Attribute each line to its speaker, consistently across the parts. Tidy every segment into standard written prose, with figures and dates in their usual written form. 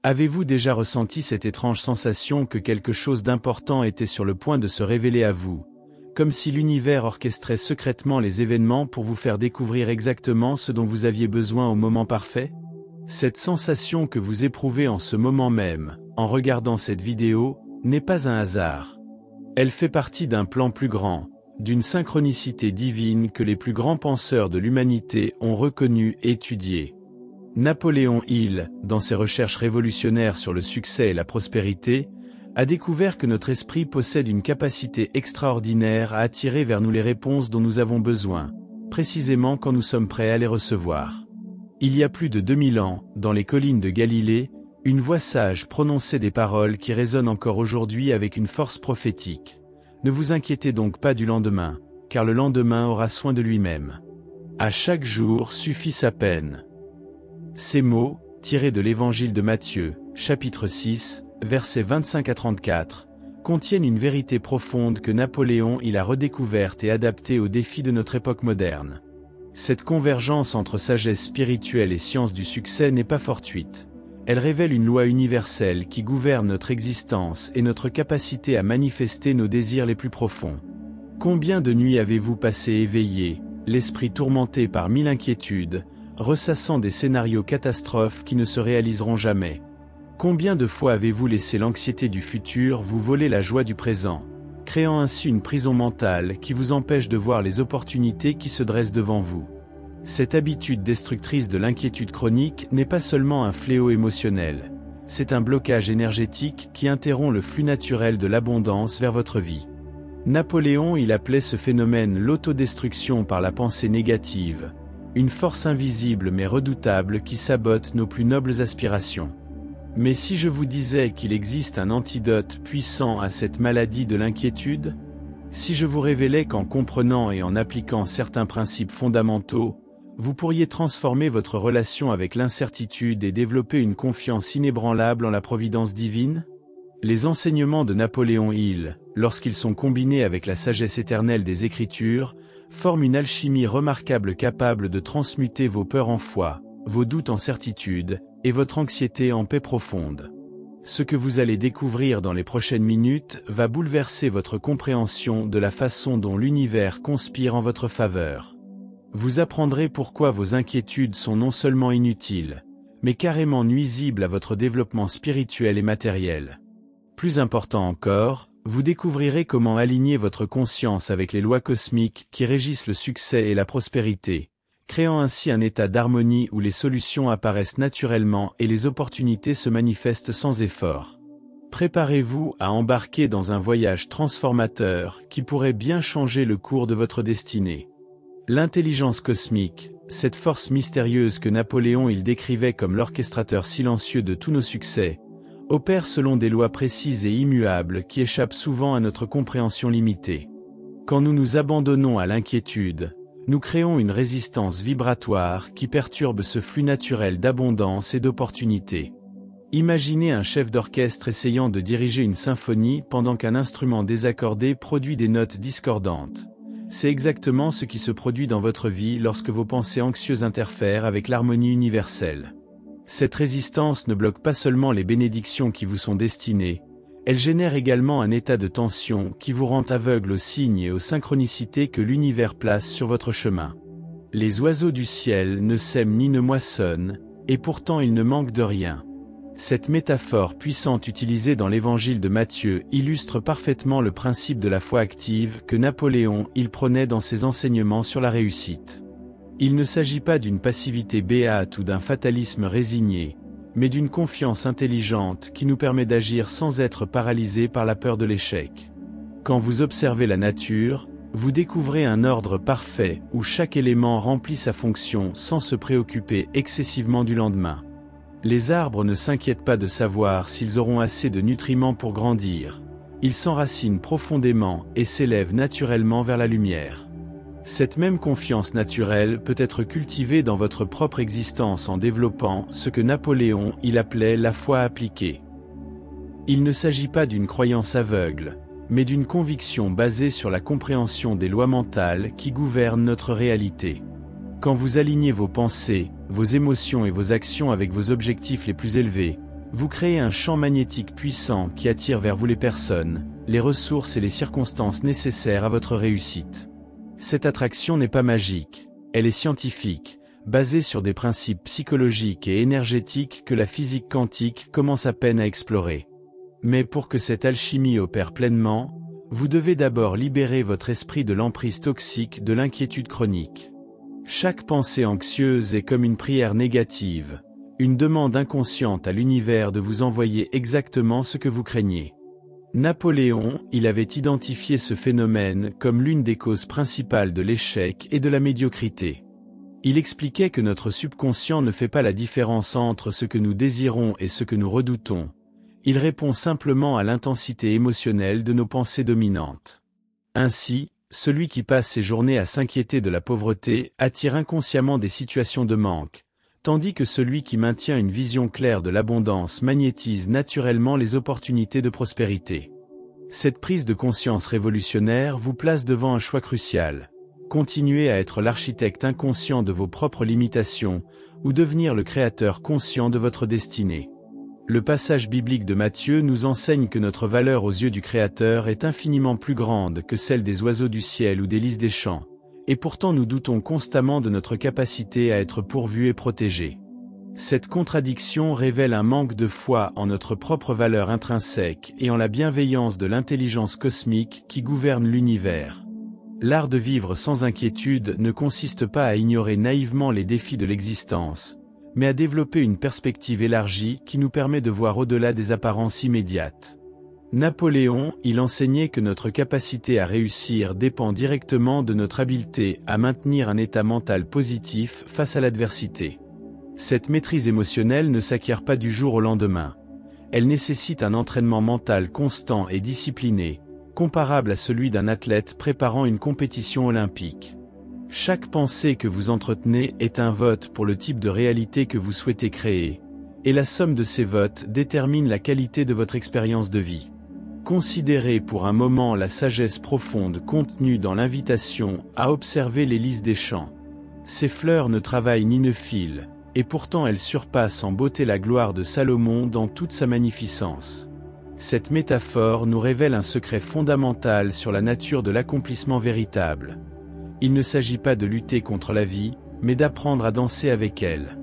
Speaker 1: Avez-vous déjà ressenti cette étrange sensation que quelque chose d'important était sur le point de se révéler à vous, comme si l'univers orchestrait secrètement les événements pour vous faire découvrir exactement ce dont vous aviez besoin au moment parfait? Cette sensation que vous éprouvez en ce moment même, en regardant cette vidéo, n'est pas un hasard. Elle fait partie d'un plan plus grand, d'une synchronicité divine que les plus grands penseurs de l'humanité ont reconnu et étudié. Napoléon Hill, dans ses recherches révolutionnaires sur le succès et la prospérité, a découvert que notre esprit possède une capacité extraordinaire à attirer vers nous les réponses dont nous avons besoin, précisément quand nous sommes prêts à les recevoir. Il y a plus de 2000 ans, dans les collines de Galilée, une voix sage prononçait des paroles qui résonnent encore aujourd'hui avec une force prophétique. Ne vous inquiétez donc pas du lendemain, car le lendemain aura soin de lui-même. À chaque jour suffit sa peine. Ces mots, tirés de l'Évangile de Matthieu, chapitre 6, versets 25 à 34, contiennent une vérité profonde que Napoléon Hill a redécouverte et adaptée aux défis de notre époque moderne. Cette convergence entre sagesse spirituelle et science du succès n'est pas fortuite. Elle révèle une loi universelle qui gouverne notre existence et notre capacité à manifester nos désirs les plus profonds. Combien de nuits avez-vous passé éveillé, l'esprit tourmenté par 1000 inquiétudes, ressassant des scénarios catastrophes qui ne se réaliseront jamais? Combien de fois avez-vous laissé l'anxiété du futur vous voler la joie du présent, créant ainsi une prison mentale qui vous empêche de voir les opportunités qui se dressent devant vous? Cette habitude destructrice de l'inquiétude chronique n'est pas seulement un fléau émotionnel, c'est un blocage énergétique qui interrompt le flux naturel de l'abondance vers votre vie. Napoléon Hill appelait ce phénomène l'autodestruction par la pensée négative, une force invisible mais redoutable qui sabote nos plus nobles aspirations. Mais si je vous disais qu'il existe un antidote puissant à cette maladie de l'inquiétude? Si je vous révélais qu'en comprenant et en appliquant certains principes fondamentaux, vous pourriez transformer votre relation avec l'incertitude et développer une confiance inébranlable en la providence divine? Les enseignements de Napoléon Hill, lorsqu'ils sont combinés avec la sagesse éternelle des Écritures, forment une alchimie remarquable capable de transmuter vos peurs en foi, vos doutes en certitude, et votre anxiété en paix profonde. Ce que vous allez découvrir dans les prochaines minutes va bouleverser votre compréhension de la façon dont l'univers conspire en votre faveur. Vous apprendrez pourquoi vos inquiétudes sont non seulement inutiles, mais carrément nuisibles à votre développement spirituel et matériel. Plus important encore, vous découvrirez comment aligner votre conscience avec les lois cosmiques qui régissent le succès et la prospérité, créant ainsi un état d'harmonie où les solutions apparaissent naturellement et les opportunités se manifestent sans effort. Préparez-vous à embarquer dans un voyage transformateur qui pourrait bien changer le cours de votre destinée. L'intelligence cosmique, cette force mystérieuse que Napoléon Hill décrivait comme l'orchestrateur silencieux de tous nos succès, opère selon des lois précises et immuables qui échappent souvent à notre compréhension limitée. Quand nous nous abandonnons à l'inquiétude, nous créons une résistance vibratoire qui perturbe ce flux naturel d'abondance et d'opportunités. Imaginez un chef d'orchestre essayant de diriger une symphonie pendant qu'un instrument désaccordé produit des notes discordantes. C'est exactement ce qui se produit dans votre vie lorsque vos pensées anxieuses interfèrent avec l'harmonie universelle. Cette résistance ne bloque pas seulement les bénédictions qui vous sont destinées, elle génère également un état de tension qui vous rend aveugle aux signes et aux synchronicités que l'univers place sur votre chemin. Les oiseaux du ciel ne sèment ni ne moissonnent, et pourtant ils ne manquent de rien. Cette métaphore puissante utilisée dans l'Évangile de Matthieu illustre parfaitement le principe de la foi active que Napoléon Hill prônait dans ses enseignements sur la réussite. Il ne s'agit pas d'une passivité béate ou d'un fatalisme résigné, mais d'une confiance intelligente qui nous permet d'agir sans être paralysés par la peur de l'échec. Quand vous observez la nature, vous découvrez un ordre parfait où chaque élément remplit sa fonction sans se préoccuper excessivement du lendemain. Les arbres ne s'inquiètent pas de savoir s'ils auront assez de nutriments pour grandir. Ils s'enracinent profondément et s'élèvent naturellement vers la lumière. Cette même confiance naturelle peut être cultivée dans votre propre existence en développant ce que Napoléon Hill appelait la foi appliquée. Il ne s'agit pas d'une croyance aveugle, mais d'une conviction basée sur la compréhension des lois mentales qui gouvernent notre réalité. Quand vous alignez vos pensées, vos émotions et vos actions avec vos objectifs les plus élevés, Vous créez un champ magnétique puissant qui attire vers vous les personnes, les ressources et les circonstances nécessaires à votre réussite. Cette attraction n'est pas magique, elle est scientifique, basée sur des principes psychologiques et énergétiques que la physique quantique commence à peine à explorer. Mais pour que cette alchimie opère pleinement, vous devez d'abord libérer votre esprit de l'emprise toxique de l'inquiétude chronique. Chaque pensée anxieuse est comme une prière négative, une demande inconsciente à l'univers de vous envoyer exactement ce que vous craignez. Napoléon, il avait identifié ce phénomène comme l'une des causes principales de l'échec et de la médiocrité. Il expliquait que notre subconscient ne fait pas la différence entre ce que nous désirons et ce que nous redoutons. Il répond simplement à l'intensité émotionnelle de nos pensées dominantes. Ainsi, celui qui passe ses journées à s'inquiéter de la pauvreté attire inconsciemment des situations de manque, tandis que celui qui maintient une vision claire de l'abondance magnétise naturellement les opportunités de prospérité. Cette prise de conscience révolutionnaire vous place devant un choix crucial. Continuer à être l'architecte inconscient de vos propres limitations, ou devenir le créateur conscient de votre destinée. Le passage biblique de Matthieu nous enseigne que notre valeur aux yeux du Créateur est infiniment plus grande que celle des oiseaux du ciel ou des lys des champs, et pourtant nous doutons constamment de notre capacité à être pourvus et protégés. Cette contradiction révèle un manque de foi en notre propre valeur intrinsèque et en la bienveillance de l'intelligence cosmique qui gouverne l'univers. L'art de vivre sans inquiétude ne consiste pas à ignorer naïvement les défis de l'existence, mais à développer une perspective élargie qui nous permet de voir au-delà des apparences immédiates. Napoléon, il enseignait que notre capacité à réussir dépend directement de notre habileté à maintenir un état mental positif face à l'adversité. Cette maîtrise émotionnelle ne s'acquiert pas du jour au lendemain. Elle nécessite un entraînement mental constant et discipliné, comparable à celui d'un athlète préparant une compétition olympique. Chaque pensée que vous entretenez est un vote pour le type de réalité que vous souhaitez créer, et la somme de ces votes détermine la qualité de votre expérience de vie. Considérez pour un moment la sagesse profonde contenue dans l'invitation à observer les lys des champs. Ces fleurs ne travaillent ni ne filent, et pourtant elles surpassent en beauté la gloire de Salomon dans toute sa magnificence. Cette métaphore nous révèle un secret fondamental sur la nature de l'accomplissement véritable. Il ne s'agit pas de lutter contre la vie, mais d'apprendre à danser avec elle.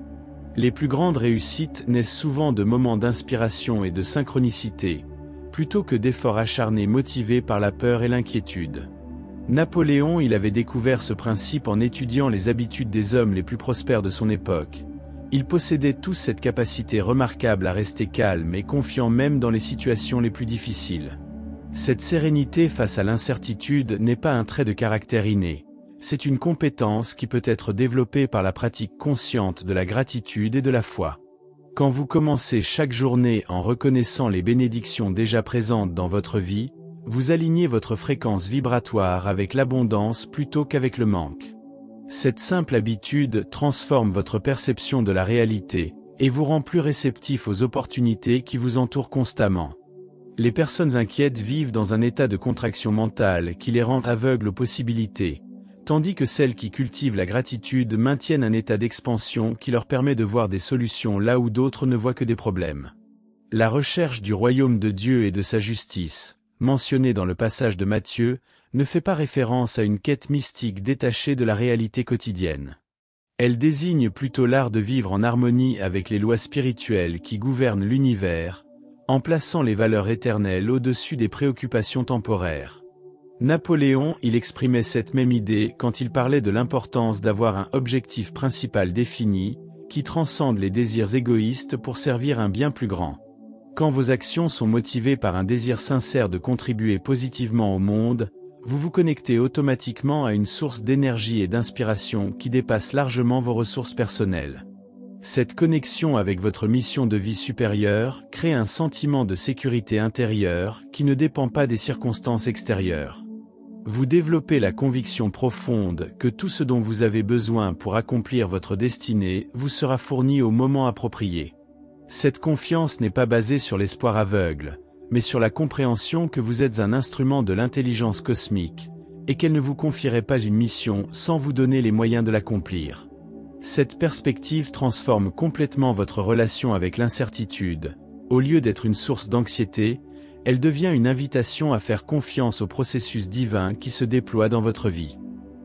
Speaker 1: Les plus grandes réussites naissent souvent de moments d'inspiration et de synchronicité, plutôt que d'efforts acharnés motivés par la peur et l'inquiétude. Napoléon, il avait découvert ce principe en étudiant les habitudes des hommes les plus prospères de son époque. Ils possédaient tous cette capacité remarquable à rester calmes et confiants même dans les situations les plus difficiles. Cette sérénité face à l'incertitude n'est pas un trait de caractère inné. C'est une compétence qui peut être développée par la pratique consciente de la gratitude et de la foi. Quand vous commencez chaque journée en reconnaissant les bénédictions déjà présentes dans votre vie, vous alignez votre fréquence vibratoire avec l'abondance plutôt qu'avec le manque. Cette simple habitude transforme votre perception de la réalité et vous rend plus réceptif aux opportunités qui vous entourent constamment. Les personnes inquiètes vivent dans un état de contraction mentale qui les rend aveugles aux possibilités, tandis que celles qui cultivent la gratitude maintiennent un état d'expansion qui leur permet de voir des solutions là où d'autres ne voient que des problèmes. La recherche du royaume de Dieu et de sa justice, mentionnée dans le passage de Matthieu, ne fait pas référence à une quête mystique détachée de la réalité quotidienne. Elle désigne plutôt l'art de vivre en harmonie avec les lois spirituelles qui gouvernent l'univers, en plaçant les valeurs éternelles au-dessus des préoccupations temporaires. Napoléon, il exprimait cette même idée quand il parlait de l'importance d'avoir un objectif principal défini, qui transcende les désirs égoïstes pour servir un bien plus grand. Quand vos actions sont motivées par un désir sincère de contribuer positivement au monde, vous vous connectez automatiquement à une source d'énergie et d'inspiration qui dépasse largement vos ressources personnelles. Cette connexion avec votre mission de vie supérieure crée un sentiment de sécurité intérieure qui ne dépend pas des circonstances extérieures. Vous développez la conviction profonde que tout ce dont vous avez besoin pour accomplir votre destinée vous sera fourni au moment approprié. Cette confiance n'est pas basée sur l'espoir aveugle, mais sur la compréhension que vous êtes un instrument de l'intelligence cosmique, et qu'elle ne vous confierait pas une mission sans vous donner les moyens de l'accomplir. Cette perspective transforme complètement votre relation avec l'incertitude, Au lieu d'être une source d'anxiété, elle devient une invitation à faire confiance au processus divin qui se déploie dans votre vie.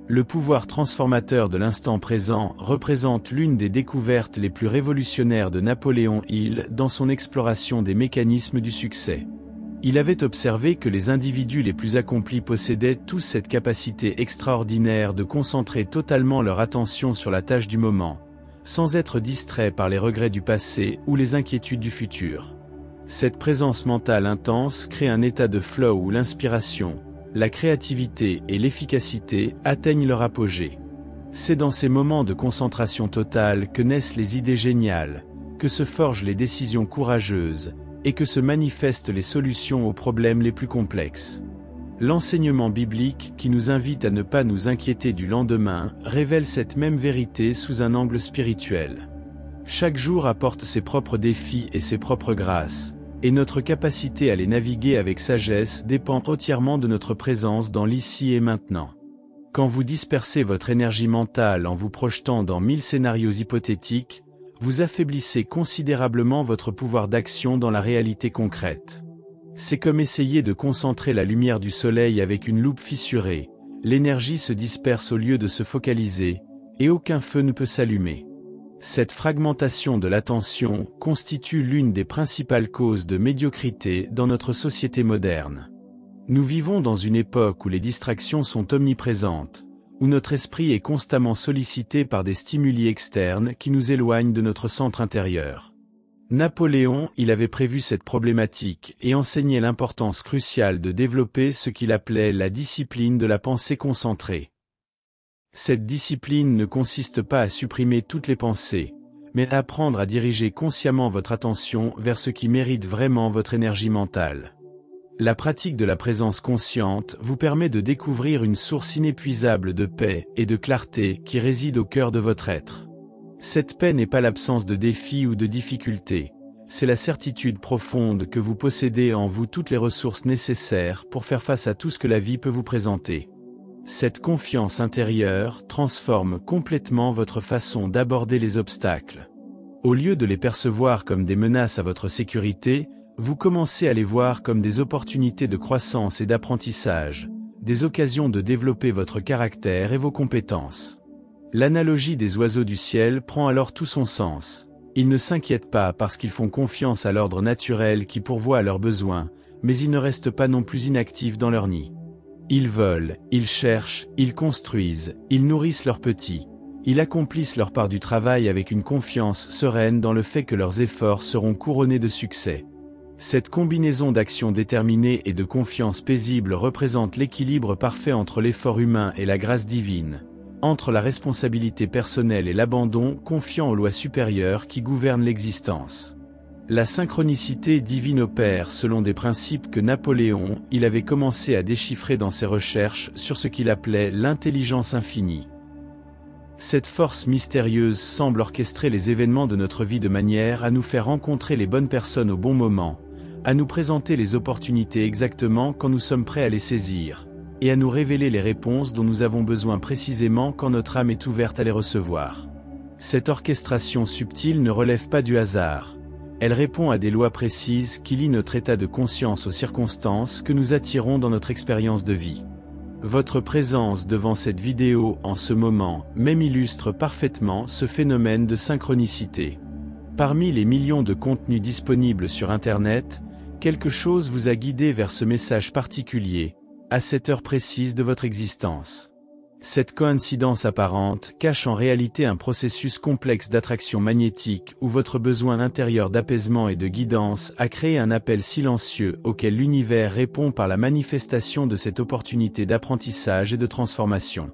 Speaker 1: Le pouvoir transformateur de l'instant présent représente l'une des découvertes les plus révolutionnaires de Napoléon Hill dans son exploration des mécanismes du succès. Il avait observé que les individus les plus accomplis possédaient tous cette capacité extraordinaire de concentrer totalement leur attention sur la tâche du moment, sans être distraits par les regrets du passé ou les inquiétudes du futur. Cette présence mentale intense crée un état de flow où l'inspiration, la créativité et l'efficacité atteignent leur apogée. C'est dans ces moments de concentration totale que naissent les idées géniales, que se forgent les décisions courageuses, et que se manifestent les solutions aux problèmes les plus complexes. L'enseignement biblique qui nous invite à ne pas nous inquiéter du lendemain révèle cette même vérité sous un angle spirituel. Chaque jour apporte ses propres défis et ses propres grâces, et notre capacité à les naviguer avec sagesse dépend entièrement de notre présence dans l'ici et maintenant. Quand vous dispersez votre énergie mentale en vous projetant dans 1000 scénarios hypothétiques, vous affaiblissez considérablement votre pouvoir d'action dans la réalité concrète. C'est comme essayer de concentrer la lumière du soleil avec une loupe fissurée, l'énergie se disperse au lieu de se focaliser, et aucun feu ne peut s'allumer. Cette fragmentation de l'attention constitue l'une des principales causes de médiocrité dans notre société moderne. Nous vivons dans une époque où les distractions sont omniprésentes, où notre esprit est constamment sollicité par des stimuli externes qui nous éloignent de notre centre intérieur. Napoléon, il avait prévu cette problématique et enseignait l'importance cruciale de développer ce qu'il appelait la discipline de la pensée concentrée. Cette discipline ne consiste pas à supprimer toutes les pensées, mais à apprendre à diriger consciemment votre attention vers ce qui mérite vraiment votre énergie mentale. La pratique de la présence consciente vous permet de découvrir une source inépuisable de paix et de clarté qui réside au cœur de votre être. Cette paix n'est pas l'absence de défis ou de difficultés, c'est la certitude profonde que vous possédez en vous toutes les ressources nécessaires pour faire face à tout ce que la vie peut vous présenter. Cette confiance intérieure transforme complètement votre façon d'aborder les obstacles. Au lieu de les percevoir comme des menaces à votre sécurité, vous commencez à les voir comme des opportunités de croissance et d'apprentissage, des occasions de développer votre caractère et vos compétences. L'analogie des oiseaux du ciel prend alors tout son sens. Ils ne s'inquiètent pas parce qu'ils font confiance à l'ordre naturel qui pourvoit à leurs besoins, mais ils ne restent pas non plus inactifs dans leur nid. Ils volent, ils cherchent, ils construisent, ils nourrissent leurs petits. Ils accomplissent leur part du travail avec une confiance sereine dans le fait que leurs efforts seront couronnés de succès. Cette combinaison d'action déterminée et de confiance paisible représente l'équilibre parfait entre l'effort humain et la grâce divine, entre la responsabilité personnelle et l'abandon confiant aux lois supérieures qui gouvernent l'existence. La synchronicité divine opère selon des principes que Napoléon, il avait commencé à déchiffrer dans ses recherches sur ce qu'il appelait l'intelligence infinie. Cette force mystérieuse semble orchestrer les événements de notre vie de manière à nous faire rencontrer les bonnes personnes au bon moment, à nous présenter les opportunités exactement quand nous sommes prêts à les saisir, et à nous révéler les réponses dont nous avons besoin précisément quand notre âme est ouverte à les recevoir. Cette orchestration subtile ne relève pas du hasard. Elle répond à des lois précises qui lient notre état de conscience aux circonstances que nous attirons dans notre expérience de vie. Votre présence devant cette vidéo en ce moment même illustre parfaitement ce phénomène de synchronicité. Parmi les millions de contenus disponibles sur Internet, quelque chose vous a guidé vers ce message particulier, à cette heure précise de votre existence. Cette coïncidence apparente cache en réalité un processus complexe d'attraction magnétique où votre besoin intérieur d'apaisement et de guidance a créé un appel silencieux auquel l'univers répond par la manifestation de cette opportunité d'apprentissage et de transformation.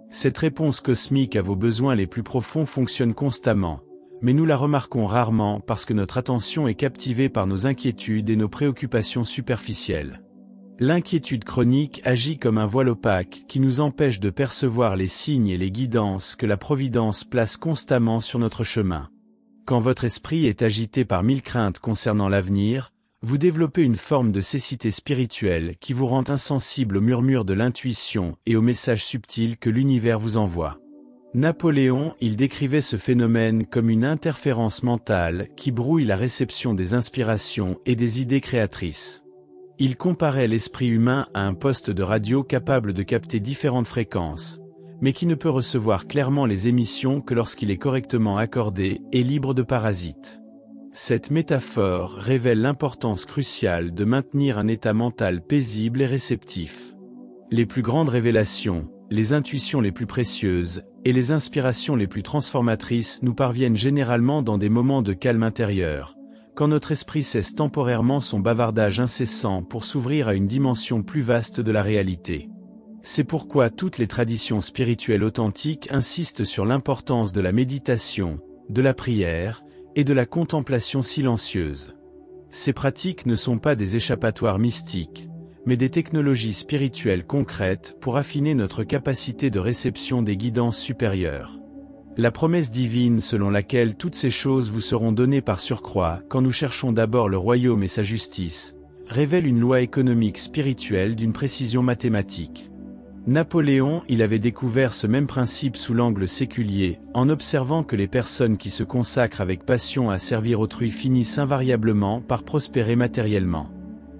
Speaker 1: Cette réponse cosmique à vos besoins les plus profonds fonctionne constamment, mais nous la remarquons rarement parce que notre attention est captivée par nos inquiétudes et nos préoccupations superficielles. L'inquiétude chronique agit comme un voile opaque qui nous empêche de percevoir les signes et les guidances que la Providence place constamment sur notre chemin. Quand votre esprit est agité par 1000 craintes concernant l'avenir, vous développez une forme de cécité spirituelle qui vous rend insensible aux murmures de l'intuition et aux messages subtils que l'univers vous envoie. Napoléon, il décrivait ce phénomène comme une interférence mentale qui brouille la réception des inspirations et des idées créatrices. Il comparait l'esprit humain à un poste de radio capable de capter différentes fréquences, mais qui ne peut recevoir clairement les émissions que lorsqu'il est correctement accordé et libre de parasites. Cette métaphore révèle l'importance cruciale de maintenir un état mental paisible et réceptif. Les plus grandes révélations, les intuitions les plus précieuses et les inspirations les plus transformatrices nous parviennent généralement dans des moments de calme intérieur, quand notre esprit cesse temporairement son bavardage incessant pour s'ouvrir à une dimension plus vaste de la réalité. C'est pourquoi toutes les traditions spirituelles authentiques insistent sur l'importance de la méditation, de la prière et de la contemplation silencieuse. Ces pratiques ne sont pas des échappatoires mystiques, mais des technologies spirituelles concrètes pour affiner notre capacité de réception des guidances supérieures. La promesse divine selon laquelle toutes ces choses vous seront données par surcroît quand nous cherchons d'abord le royaume et sa justice, révèle une loi économique spirituelle d'une précision mathématique. Napoléon, il avait découvert ce même principe sous l'angle séculier, en observant que les personnes qui se consacrent avec passion à servir autrui finissent invariablement par prospérer matériellement.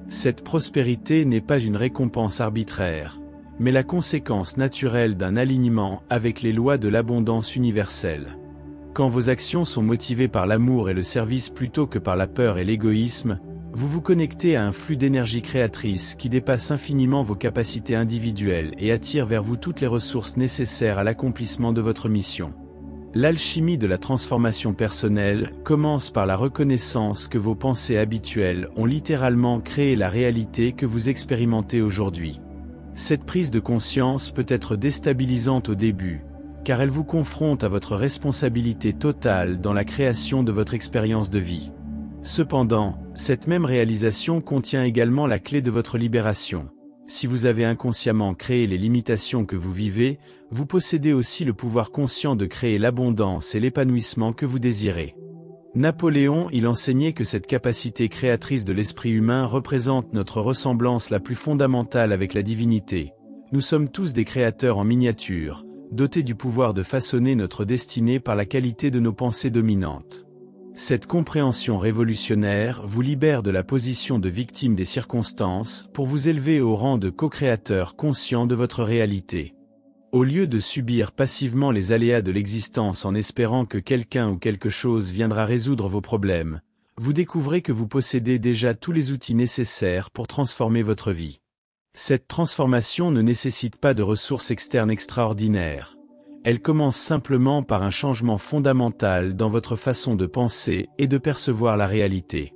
Speaker 1: Cette prospérité n'est pas une récompense arbitraire, mais la conséquence naturelle d'un alignement avec les lois de l'abondance universelle. Quand vos actions sont motivées par l'amour et le service plutôt que par la peur et l'égoïsme, vous vous connectez à un flux d'énergie créatrice qui dépasse infiniment vos capacités individuelles et attire vers vous toutes les ressources nécessaires à l'accomplissement de votre mission. L'alchimie de la transformation personnelle commence par la reconnaissance que vos pensées habituelles ont littéralement créé la réalité que vous expérimentez aujourd'hui. Cette prise de conscience peut être déstabilisante au début, car elle vous confronte à votre responsabilité totale dans la création de votre expérience de vie. Cependant, cette même réalisation contient également la clé de votre libération. Si vous avez inconsciemment créé les limitations que vous vivez, vous possédez aussi le pouvoir conscient de créer l'abondance et l'épanouissement que vous désirez. Napoléon, il enseignait que cette capacité créatrice de l'esprit humain représente notre ressemblance la plus fondamentale avec la divinité. Nous sommes tous des créateurs en miniature, dotés du pouvoir de façonner notre destinée par la qualité de nos pensées dominantes. Cette compréhension révolutionnaire vous libère de la position de victime des circonstances pour vous élever au rang de co-créateur conscient de votre réalité. Au lieu de subir passivement les aléas de l'existence en espérant que quelqu'un ou quelque chose viendra résoudre vos problèmes, vous découvrez que vous possédez déjà tous les outils nécessaires pour transformer votre vie. Cette transformation ne nécessite pas de ressources externes extraordinaires. Elle commence simplement par un changement fondamental dans votre façon de penser et de percevoir la réalité.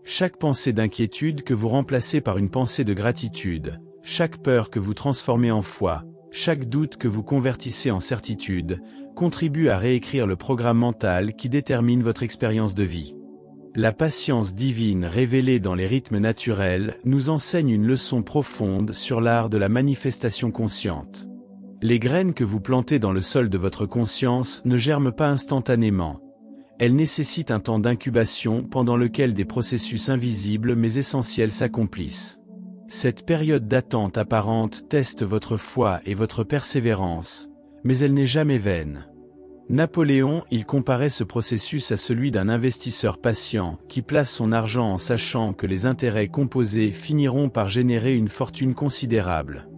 Speaker 1: Chaque pensée d'inquiétude que vous remplacez par une pensée de gratitude, chaque peur que vous transformez en foi, chaque doute que vous convertissez en certitude, contribue à réécrire le programme mental qui détermine votre expérience de vie. La patience divine révélée dans les rythmes naturels nous enseigne une leçon profonde sur l'art de la manifestation consciente. Les graines que vous plantez dans le sol de votre conscience ne germent pas instantanément. Elles nécessitent un temps d'incubation pendant lequel des processus invisibles mais essentiels s'accomplissent. Cette période d'attente apparente teste votre foi et votre persévérance, mais elle n'est jamais vaine. Napoléon, il comparait ce processus à celui d'un investisseur patient qui place son argent en sachant que les intérêts composés finiront par générer une fortune considérable.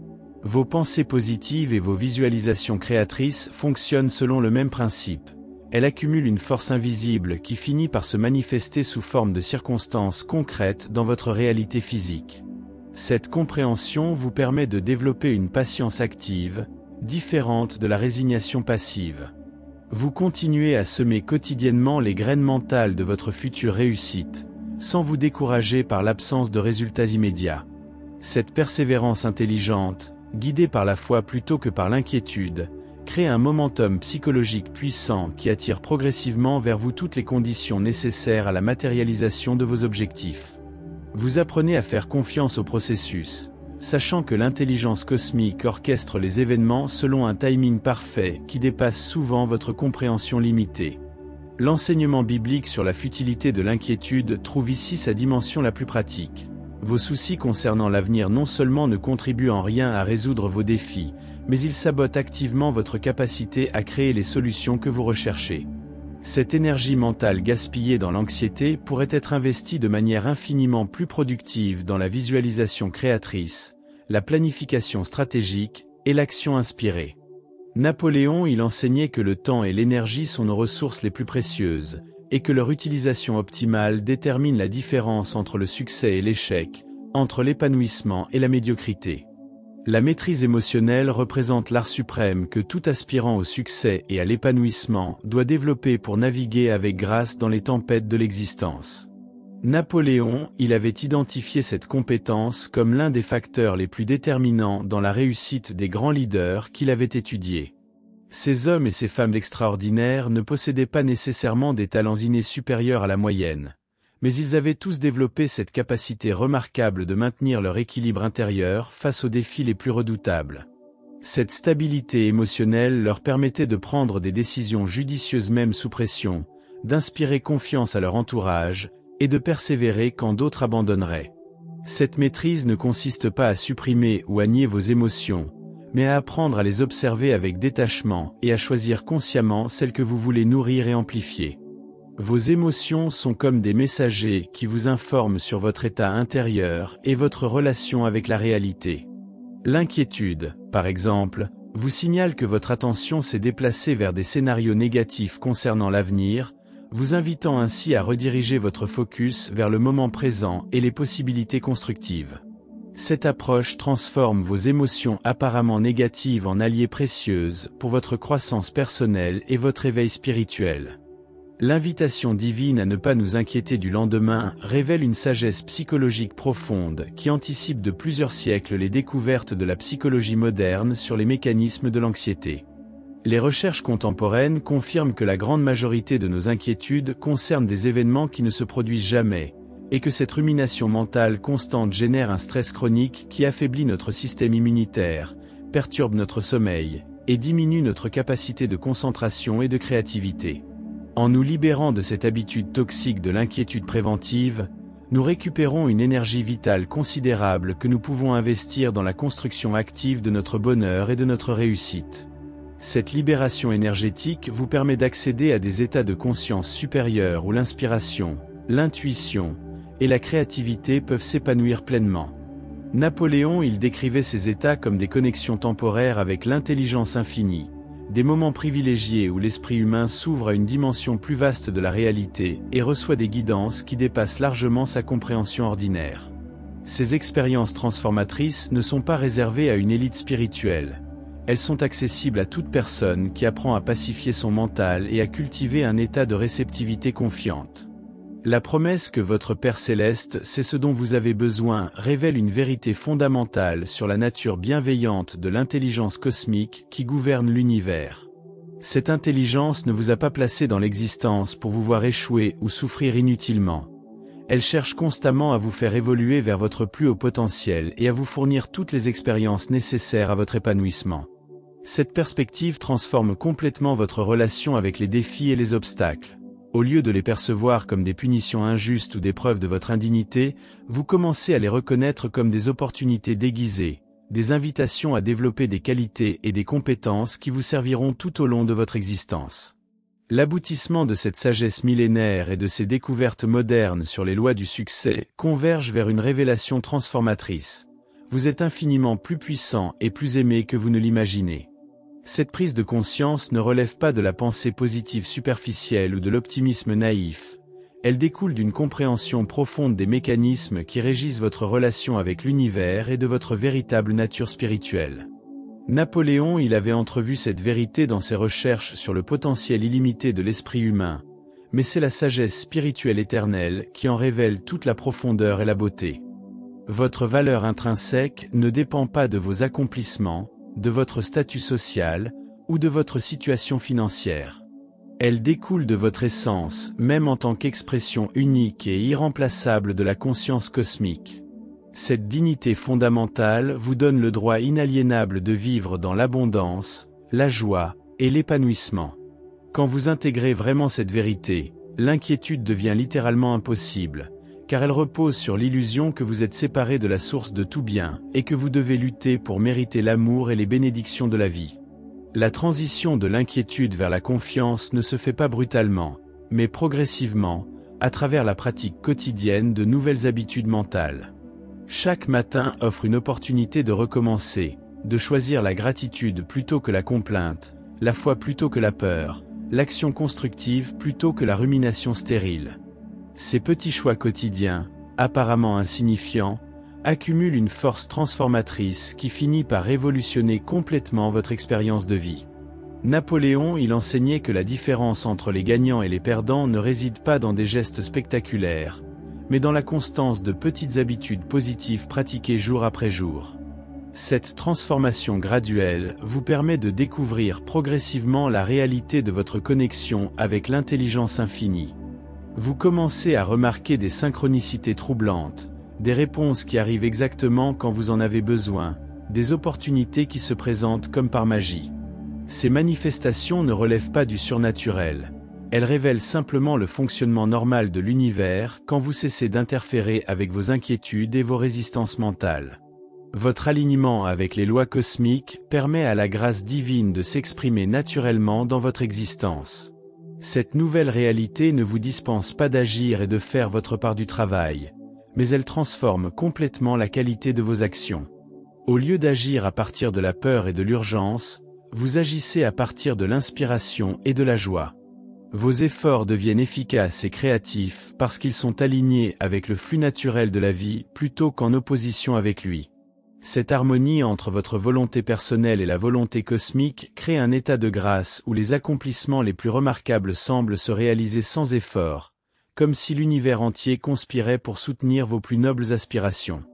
Speaker 1: Vos pensées positives et vos visualisations créatrices fonctionnent selon le même principe. Elles accumulent une force invisible qui finit par se manifester sous forme de circonstances concrètes dans votre réalité physique. Cette compréhension vous permet de développer une patience active, différente de la résignation passive. Vous continuez à semer quotidiennement les graines mentales de votre future réussite, sans vous décourager par l'absence de résultats immédiats. Cette persévérance intelligente, guidée par la foi plutôt que par l'inquiétude, crée un momentum psychologique puissant qui attire progressivement vers vous toutes les conditions nécessaires à la matérialisation de vos objectifs. Vous apprenez à faire confiance au processus, sachant que l'intelligence cosmique orchestre les événements selon un timing parfait qui dépasse souvent votre compréhension limitée. L'enseignement biblique sur la futilité de l'inquiétude trouve ici sa dimension la plus pratique. Vos soucis concernant l'avenir non seulement ne contribuent en rien à résoudre vos défis, mais il sabote activement votre capacité à créer les solutions que vous recherchez. Cette énergie mentale gaspillée dans l'anxiété pourrait être investie de manière infiniment plus productive dans la visualisation créatrice, la planification stratégique et l'action inspirée. Napoléon il enseignait que le temps et l'énergie sont nos ressources les plus précieuses, et que leur utilisation optimale détermine la différence entre le succès et l'échec, entre l'épanouissement et la médiocrité. La maîtrise émotionnelle représente l'art suprême que tout aspirant au succès et à l'épanouissement doit développer pour naviguer avec grâce dans les tempêtes de l'existence. Napoléon, il avait identifié cette compétence comme l'un des facteurs les plus déterminants dans la réussite des grands leaders qu'il avait étudiés. Ces hommes et ces femmes extraordinaires ne possédaient pas nécessairement des talents innés supérieurs à la moyenne, mais ils avaient tous développé cette capacité remarquable de maintenir leur équilibre intérieur face aux défis les plus redoutables. Cette stabilité émotionnelle leur permettait de prendre des décisions judicieuses même sous pression, d'inspirer confiance à leur entourage, et de persévérer quand d'autres abandonneraient. Cette maîtrise ne consiste pas à supprimer ou à nier vos émotions, mais à apprendre à les observer avec détachement et à choisir consciemment celles que vous voulez nourrir et amplifier. Vos émotions sont comme des messagers qui vous informent sur votre état intérieur et votre relation avec la réalité. L'inquiétude, par exemple, vous signale que votre attention s'est déplacée vers des scénarios négatifs concernant l'avenir, vous invitant ainsi à rediriger votre focus vers le moment présent et les possibilités constructives. Cette approche transforme vos émotions apparemment négatives en alliées précieuses pour votre croissance personnelle et votre éveil spirituel. L'invitation divine à ne pas nous inquiéter du lendemain révèle une sagesse psychologique profonde qui anticipe de plusieurs siècles les découvertes de la psychologie moderne sur les mécanismes de l'anxiété. Les recherches contemporaines confirment que la grande majorité de nos inquiétudes concernent des événements qui ne se produisent jamais, et que cette rumination mentale constante génère un stress chronique qui affaiblit notre système immunitaire, perturbe notre sommeil, et diminue notre capacité de concentration et de créativité. En nous libérant de cette habitude toxique de l'inquiétude préventive, nous récupérons une énergie vitale considérable que nous pouvons investir dans la construction active de notre bonheur et de notre réussite. Cette libération énergétique vous permet d'accéder à des états de conscience supérieurs où l'inspiration, l'intuition et la créativité peuvent s'épanouir pleinement. Napoléon il décrivait ces états comme des connexions temporaires avec l'intelligence infinie, des moments privilégiés où l'esprit humain s'ouvre à une dimension plus vaste de la réalité et reçoit des guidances qui dépassent largement sa compréhension ordinaire. Ces expériences transformatrices ne sont pas réservées à une élite spirituelle. Elles sont accessibles à toute personne qui apprend à pacifier son mental et à cultiver un état de réceptivité confiante. La promesse que votre Père céleste sait ce dont vous avez besoin révèle une vérité fondamentale sur la nature bienveillante de l'intelligence cosmique qui gouverne l'univers. Cette intelligence ne vous a pas placé dans l'existence pour vous voir échouer ou souffrir inutilement. Elle cherche constamment à vous faire évoluer vers votre plus haut potentiel et à vous fournir toutes les expériences nécessaires à votre épanouissement. Cette perspective transforme complètement votre relation avec les défis et les obstacles. Au lieu de les percevoir comme des punitions injustes ou des preuves de votre indignité, vous commencez à les reconnaître comme des opportunités déguisées, des invitations à développer des qualités et des compétences qui vous serviront tout au long de votre existence. L'aboutissement de cette sagesse millénaire et de ces découvertes modernes sur les lois du succès converge vers une révélation transformatrice. Vous êtes infiniment plus puissant et plus aimé que vous ne l'imaginez. Cette prise de conscience ne relève pas de la pensée positive superficielle ou de l'optimisme naïf. Elle découle d'une compréhension profonde des mécanismes qui régissent votre relation avec l'univers et de votre véritable nature spirituelle. Napoléon il avait entrevu cette vérité dans ses recherches sur le potentiel illimité de l'esprit humain, mais c'est la sagesse spirituelle éternelle qui en révèle toute la profondeur et la beauté. Votre valeur intrinsèque ne dépend pas de vos accomplissements, de votre statut social, ou de votre situation financière. Elle découle de votre essence, même en tant qu'expression unique et irremplaçable de la conscience cosmique. Cette dignité fondamentale vous donne le droit inaliénable de vivre dans l'abondance, la joie et l'épanouissement. Quand vous intégrez vraiment cette vérité, l'inquiétude devient littéralement impossible, car elle repose sur l'illusion que vous êtes séparé de la source de tout bien, et que vous devez lutter pour mériter l'amour et les bénédictions de la vie. La transition de l'inquiétude vers la confiance ne se fait pas brutalement, mais progressivement, à travers la pratique quotidienne de nouvelles habitudes mentales. Chaque matin offre une opportunité de recommencer, de choisir la gratitude plutôt que la complainte, la foi plutôt que la peur, l'action constructive plutôt que la rumination stérile. Ces petits choix quotidiens, apparemment insignifiants, accumulent une force transformatrice qui finit par révolutionner complètement votre expérience de vie. Napoléon, il enseignait que la différence entre les gagnants et les perdants ne réside pas dans des gestes spectaculaires, mais dans la constance de petites habitudes positives pratiquées jour après jour. Cette transformation graduelle vous permet de découvrir progressivement la réalité de votre connexion avec l'intelligence infinie. Vous commencez à remarquer des synchronicités troublantes, des réponses qui arrivent exactement quand vous en avez besoin, des opportunités qui se présentent comme par magie. Ces manifestations ne relèvent pas du surnaturel. Elles révèlent simplement le fonctionnement normal de l'univers quand vous cessez d'interférer avec vos inquiétudes et vos résistances mentales. Votre alignement avec les lois cosmiques permet à la grâce divine de s'exprimer naturellement dans votre existence. Cette nouvelle réalité ne vous dispense pas d'agir et de faire votre part du travail, mais elle transforme complètement la qualité de vos actions. Au lieu d'agir à partir de la peur et de l'urgence, vous agissez à partir de l'inspiration et de la joie. Vos efforts deviennent efficaces et créatifs parce qu'ils sont alignés avec le flux naturel de la vie plutôt qu'en opposition avec lui. Cette harmonie entre votre volonté personnelle et la volonté cosmique crée un état de grâce où les accomplissements les plus remarquables semblent se réaliser sans effort, comme si l'univers entier conspirait pour soutenir vos plus nobles aspirations.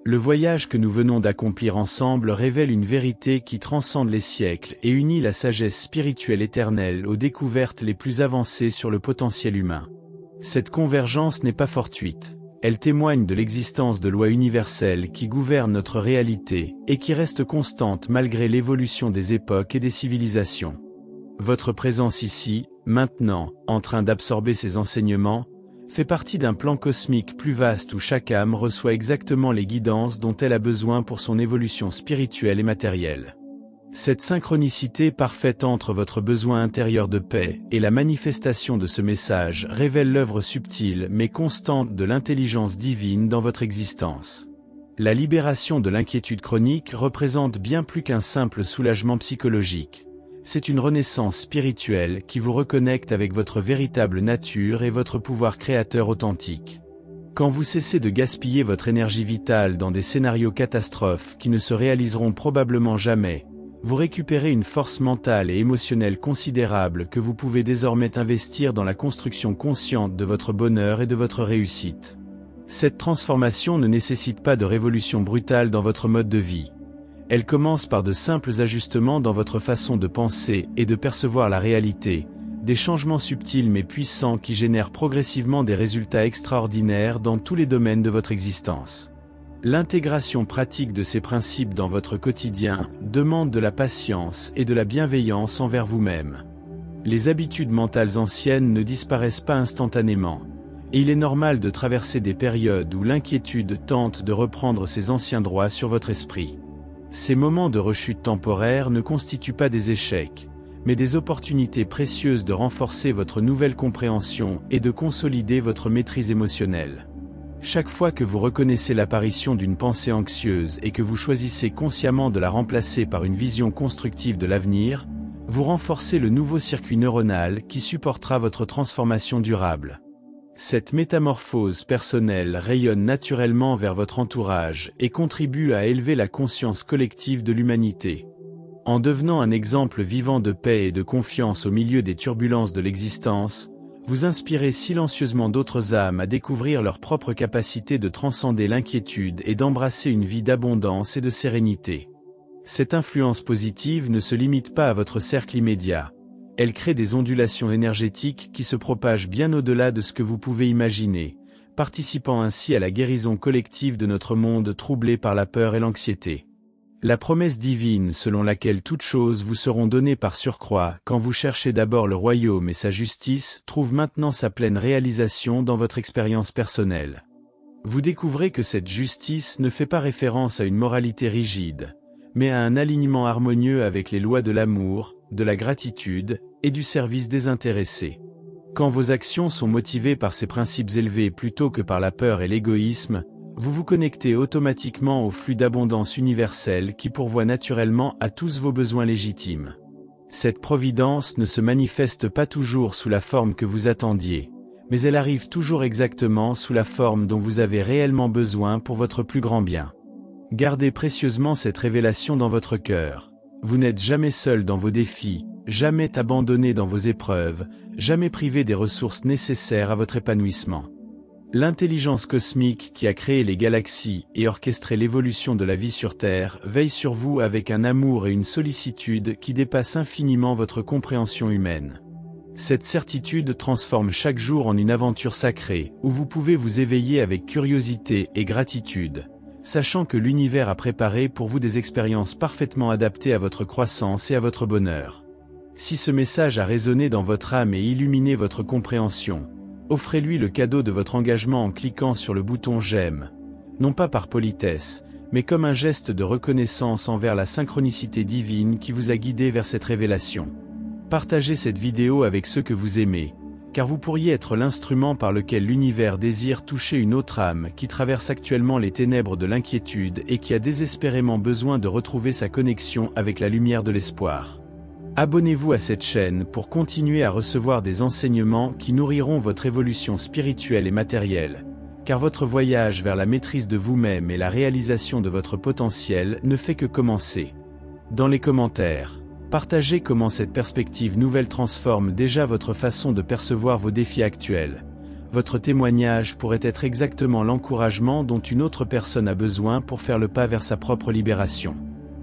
Speaker 1: Le voyage que nous venons d'accomplir ensemble révèle une vérité qui transcende les siècles et unit la sagesse spirituelle éternelle aux découvertes les plus avancées sur le potentiel humain. Cette convergence n'est pas fortuite. Elle témoigne de l'existence de lois universelles qui gouvernent notre réalité et qui restent constantes malgré l'évolution des époques et des civilisations. Votre présence ici, maintenant, en train d'absorber ces enseignements, fait partie d'un plan cosmique plus vaste où chaque âme reçoit exactement les guidances dont elle a besoin pour son évolution spirituelle et matérielle. Cette synchronicité parfaite entre votre besoin intérieur de paix et la manifestation de ce message révèle l'œuvre subtile mais constante de l'intelligence divine dans votre existence. La libération de l'inquiétude chronique représente bien plus qu'un simple soulagement psychologique. C'est une renaissance spirituelle qui vous reconnecte avec votre véritable nature et votre pouvoir créateur authentique. Quand vous cessez de gaspiller votre énergie vitale dans des scénarios catastrophes qui ne se réaliseront probablement jamais, vous récupérez une force mentale et émotionnelle considérable que vous pouvez désormais investir dans la construction consciente de votre bonheur et de votre réussite. Cette transformation ne nécessite pas de révolution brutale dans votre mode de vie. Elle commence par de simples ajustements dans votre façon de penser et de percevoir la réalité, des changements subtils mais puissants qui génèrent progressivement des résultats extraordinaires dans tous les domaines de votre existence. L'intégration pratique de ces principes dans votre quotidien demande de la patience et de la bienveillance envers vous-même. Les habitudes mentales anciennes ne disparaissent pas instantanément, et il est normal de traverser des périodes où l'inquiétude tente de reprendre ses anciens droits sur votre esprit. Ces moments de rechute temporaire ne constituent pas des échecs, mais des opportunités précieuses de renforcer votre nouvelle compréhension et de consolider votre maîtrise émotionnelle. Chaque fois que vous reconnaissez l'apparition d'une pensée anxieuse et que vous choisissez consciemment de la remplacer par une vision constructive de l'avenir, vous renforcez le nouveau circuit neuronal qui supportera votre transformation durable. Cette métamorphose personnelle rayonne naturellement vers votre entourage et contribue à élever la conscience collective de l'humanité. En devenant un exemple vivant de paix et de confiance au milieu des turbulences de l'existence, vous inspirez silencieusement d'autres âmes à découvrir leur propre capacité de transcender l'inquiétude et d'embrasser une vie d'abondance et de sérénité. Cette influence positive ne se limite pas à votre cercle immédiat. Elle crée des ondulations énergétiques qui se propagent bien au-delà de ce que vous pouvez imaginer, participant ainsi à la guérison collective de notre monde troublé par la peur et l'anxiété. La promesse divine selon laquelle toutes choses vous seront données par surcroît quand vous cherchez d'abord le royaume et sa justice trouve maintenant sa pleine réalisation dans votre expérience personnelle. Vous découvrez que cette justice ne fait pas référence à une moralité rigide, mais à un alignement harmonieux avec les lois de l'amour, de la gratitude et du service désintéressé. Quand vos actions sont motivées par ces principes élevés plutôt que par la peur et l'égoïsme, vous vous connectez automatiquement au flux d'abondance universelle qui pourvoit naturellement à tous vos besoins légitimes. Cette providence ne se manifeste pas toujours sous la forme que vous attendiez, mais elle arrive toujours exactement sous la forme dont vous avez réellement besoin pour votre plus grand bien. Gardez précieusement cette révélation dans votre cœur. Vous n'êtes jamais seul dans vos défis, jamais abandonné dans vos épreuves, jamais privé des ressources nécessaires à votre épanouissement. L'intelligence cosmique qui a créé les galaxies et orchestré l'évolution de la vie sur Terre veille sur vous avec un amour et une sollicitude qui dépassent infiniment votre compréhension humaine. Cette certitude transforme chaque jour en une aventure sacrée, où vous pouvez vous éveiller avec curiosité et gratitude, sachant que l'univers a préparé pour vous des expériences parfaitement adaptées à votre croissance et à votre bonheur. Si ce message a résonné dans votre âme et illuminé votre compréhension, offrez-lui le cadeau de votre engagement en cliquant sur le bouton « J'aime », non pas par politesse, mais comme un geste de reconnaissance envers la synchronicité divine qui vous a guidé vers cette révélation. Partagez cette vidéo avec ceux que vous aimez, car vous pourriez être l'instrument par lequel l'univers désire toucher une autre âme qui traverse actuellement les ténèbres de l'inquiétude et qui a désespérément besoin de retrouver sa connexion avec la lumière de l'espoir. Abonnez-vous à cette chaîne pour continuer à recevoir des enseignements qui nourriront votre évolution spirituelle et matérielle, car votre voyage vers la maîtrise de vous-même et la réalisation de votre potentiel ne fait que commencer. Dans les commentaires, partagez comment cette perspective nouvelle transforme déjà votre façon de percevoir vos défis actuels. Votre témoignage pourrait être exactement l'encouragement dont une autre personne a besoin pour faire le pas vers sa propre libération.